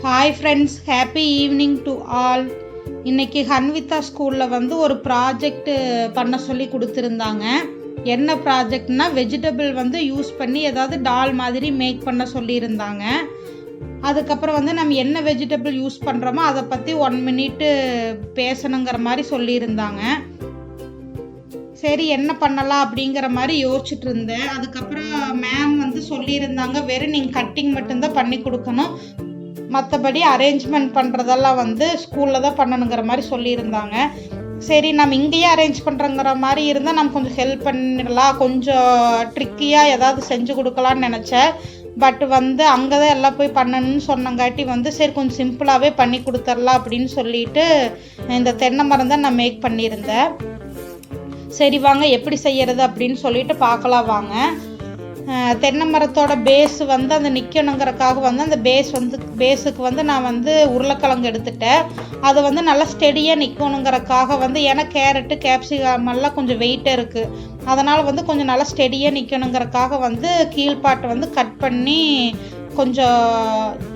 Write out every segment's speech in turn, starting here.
Hi friends, happy evening to all. இன்றைக்கி ஹன்விதா ஸ்கூலில் வந்து ஒரு ப்ராஜெக்ட் பண்ண சொல்லி கொடுத்துருந்தாங்க. என்ன ப்ராஜெக்ட்னா வெஜிடபிள் வந்து யூஸ் பண்ணி ஏதாவது டால் மாதிரி மேக் பண்ண சொல்லியிருந்தாங்க. அதுக்கப்புறம் வந்து நம்ம என்ன வெஜிடபிள் யூஸ் பண்ணுறோமோ அதை பற்றி 1 minute பேசணுங்கிற மாதிரி சொல்லியிருந்தாங்க. சரி என்ன பண்ணலாம் அப்படிங்கிற மாதிரி யோசிச்சுட்டு இருந்தேன். அதுக்கப்புறம் மேம் வந்து சொல்லியிருந்தாங்க, வெறும் நீங்கள் கட்டிங் மட்டும்தான் பண்ணி கொடுக்கணும், மற்றபடி அரேஞ்ச்மெண்ட் பண்ணுறதெல்லாம் வந்து ஸ்கூலில் தான் பண்ணணுங்கிற மாதிரி சொல்லியிருந்தாங்க. சரி நம்ம இங்கேயே அரேஞ்ச் பண்ணுறங்கிற மாதிரி இருந்தால் நம்ம கொஞ்சம் ஹெல்ப் பண்ணிடலாம், கொஞ்சம் ட்ரிக்கியாக ஏதாவது செஞ்சு கொடுக்கலான்னு நினச்சேன். பட் வந்து அங்கே தான் எல்லாம் போய் பண்ணணும்னு சொன்னங்காட்டி வந்து சரி கொஞ்சம் சிம்பிளாகவே பண்ணி கொடுத்துர்லாம் அப்படின்னு சொல்லிட்டு இந்த தென்னை மரம் தான் நான் மேக் பண்ணியிருந்தேன். சரி வாங்க எப்படி செய்யறது அப்படின்னு சொல்லிட்டு பார்க்கலாம் வாங்க. தென்னை மரத்தோட பேஸ் வந்து அந்த நிற்கணுங்கிறக்காக வந்து அந்த பேஸுக்கு வந்து நான் வந்து உருளைக்கிழங்கு எடுத்துட்டேன். அது வந்து நல்லா ஸ்டெடியாக நிற்கணுங்கிறக்காக வந்து ஏன்னா கேரட்டு கேப்சிகம் எல்லாம் கொஞ்சம் வெயிட்டாக இருக்குது, அதனால் வந்து கொஞ்சம் நல்லா ஸ்டெடியாக நிற்கணுங்கிறக்காக வந்து கீழ்பாட்டை வந்து கட் பண்ணி கொஞ்சம்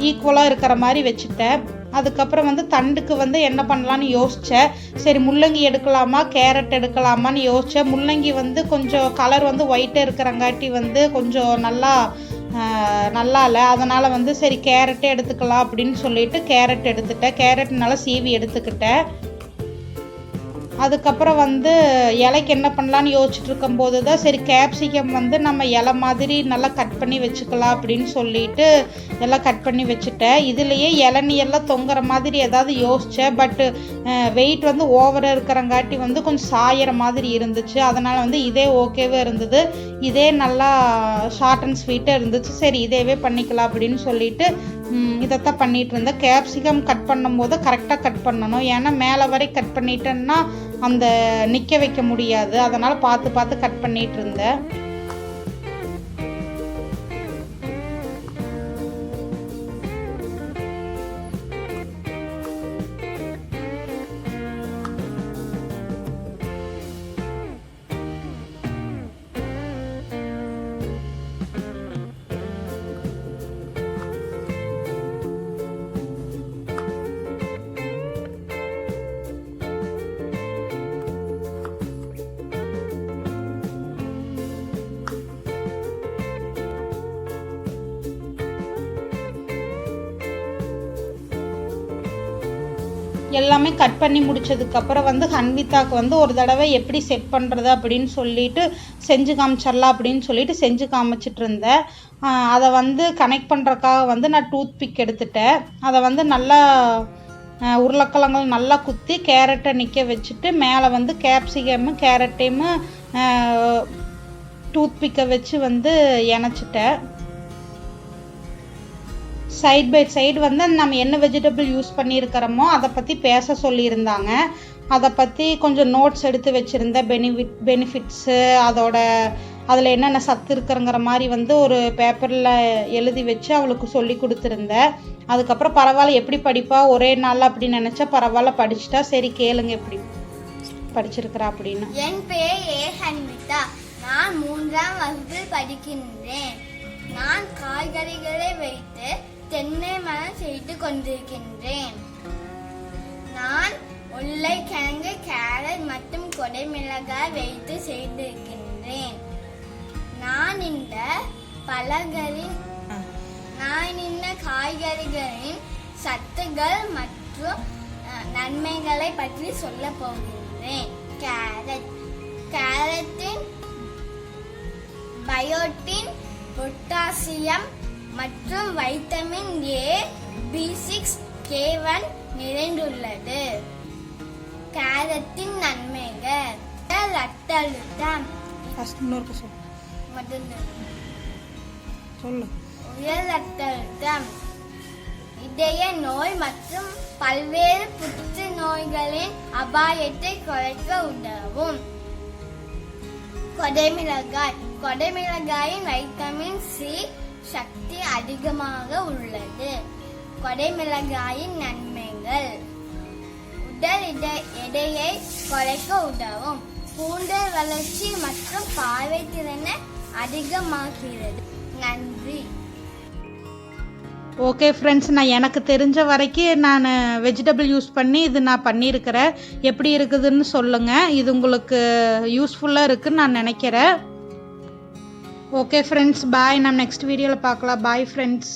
ஈக்குவலாக இருக்கிற மாதிரி வச்சுட்டேன். அதுக்கப்புறம் வந்து தண்டுக்கு வந்து என்ன பண்ணலான்னு யோசித்தேன். சரி முள்ளங்கி எடுக்கலாமா கேரட் எடுக்கலாமான்னு யோசித்தேன். முள்ளங்கி வந்து கொஞ்சம் கலர் வந்து ஒயிட்டாக இருக்கிறங்காட்டி வந்து கொஞ்சம் நல்லா இல்லை, அதனால் வந்து சரி கேரட்டே எடுத்துக்கலாம் அப்படின்னு சொல்லிட்டு கேரட் எடுத்துட்டேன். கேரட் நல்லா சீவி எடுத்துக்கிட்டேன். அதுக்கப்புறம் வந்து இலைக்கு என்ன பண்ணலான்னு யோசிச்சுட்டு இருக்கும்போது தான் சரி கேப்சிகம் வந்து நம்ம இலை மாதிரி நல்லா கட் பண்ணி வச்சுக்கலாம் அப்படின்னு சொல்லிட்டு எல்லாம் கட் பண்ணி வச்சுட்டேன். இதுலேயே இளநீயெல்லாம் தொங்குற மாதிரி ஏதாவது யோசித்தேன். பட்டு வெயிட் வந்து ஓவராக இருக்கிறங்காட்டி வந்து கொஞ்சம் சாயிற மாதிரி இருந்துச்சு. அதனால் வந்து இதே ஓகேவே இருந்தது, இதே நல்லா ஷார்ட் அண்ட் ஸ்வீட்டாக இருந்துச்சு. சரி இதேவே பண்ணிக்கலாம் அப்படின்னு சொல்லிட்டு இதைத்தான் பண்ணிகிட்டு இருந்தேன். கேப்சிகம் கட் பண்ணும்போது கரெக்டாக கட் பண்ணணும், ஏன்னா மேலே வரை கட் பண்ணிட்டேன்னா அந்த நிற்க வைக்க முடியாது, அதனால் பார்த்து கட் பண்ணிகிட்டு இருந்தேன். எல்லாமே கட் பண்ணி முடிச்சதுக்கப்புறம் வந்து ஹன்விதாக்கு வந்து ஒரு தடவை எப்படி செட் பண்ணுறது அப்படின்னு சொல்லிட்டு செஞ்சு காமிச்சிடலாம் அப்படின்னு சொல்லிட்டு செஞ்சு காமிச்சிட்டு இருந்தேன். அதை வந்து கனெக்ட் பண்ணுறக்காக வந்து நான் டூத் பிக் எடுத்துட்டேன். அதை வந்து நல்லா உருளைக்கிழங்கு நல்லா குத்தி கேரட்டை நிற்க வச்சுட்டு மேலே வந்து கேப்சிகமும் கேரட்டையும் டூத் பிக்கை வச்சு வந்து இணைச்சிட்டேன். சைட் பை சைடு வந்து நம்ம என்ன வெஜிடபிள் யூஸ் பண்ணியிருக்கிறோமோ அதை பற்றி பேச சொல்லியிருந்தாங்க. அதை பற்றி கொஞ்சம் நோட்ஸ் எடுத்து வச்சுருந்தேன். பெனிஃபிட்ஸு அதில் என்னென்ன சத்து இருக்கிறங்கிற மாதிரி வந்து ஒரு பேப்பரில் எழுதி வச்சு அவளுக்கு சொல்லி கொடுத்துருந்தேன். அதுக்கப்புறம் பரவாயில்ல எப்படி படிப்பா ஒரே நாள் அப்படின்னு நினச்சா பரவாயில்ல படிச்சுட்டா. சரி கேளுங்க எப்படி படிச்சிருக்கிறா அப்படின்னு. என் பெயர் ஏ ஹன்விதா, நான் 3ஆம் வகுப்பில் படிக்கின்றேன். நான் காய்கறிகளை வைத்து தென்னை மரம் செய்து கொண்டிருக்கின்றேன். நான் உருளைக்கிழங்கு கேரட் மற்றும் கொடைமிளகாய் வைத்து செய்திருக்கின்றேன். நான் இந்த காய்கறிகளின் சத்துகள் மற்றும் நன்மைகளை பற்றி சொல்ல போகின்றேன். கேரட்டின் பயோட்டின், பொட்டாசியம் மற்றும் வைட்டமின் ஏ, B6, K1 நிறைந்துள்ளது. கேரட்டின் நன்மைகள்: ரத்த அழுத்தம், உயர் ரத்த அழுத்தம், இதய நோய் மற்றும் பல்வேறு புற்று நோய்களின் அபாயத்தை குறைக்க உதவும். கொடைமிளகாயின் வைட்டமின் சி சக்தி அதிகமாக உள்ளது. கொடைமிளகாயின் நன்மைகள்: உடல் எடையை குறைக்க உதவும், கூந்தல் வளர்ச்சி மற்றும் பார்வை திறனை அதிகமாகிறது. நன்றி. ஓகே ஃப்ரெண்ட்ஸ், நான் எனக்கு தெரிஞ்ச வரைக்கும் நான் வெஜிடபிள் யூஸ் பண்ணி இது நான் பண்ணியிருக்கிறேன். எப்படி இருக்குதுன்னு சொல்லுங்கள். இது உங்களுக்கு யூஸ்ஃபுல்லாக இருக்குதுன்னு நான் நினைக்கிறேன். ஓகே ஃப்ரெண்ட்ஸ், பாய். நம்ம நெக்ஸ்ட் வீடியோவில் பார்க்கலாம். Bye friends.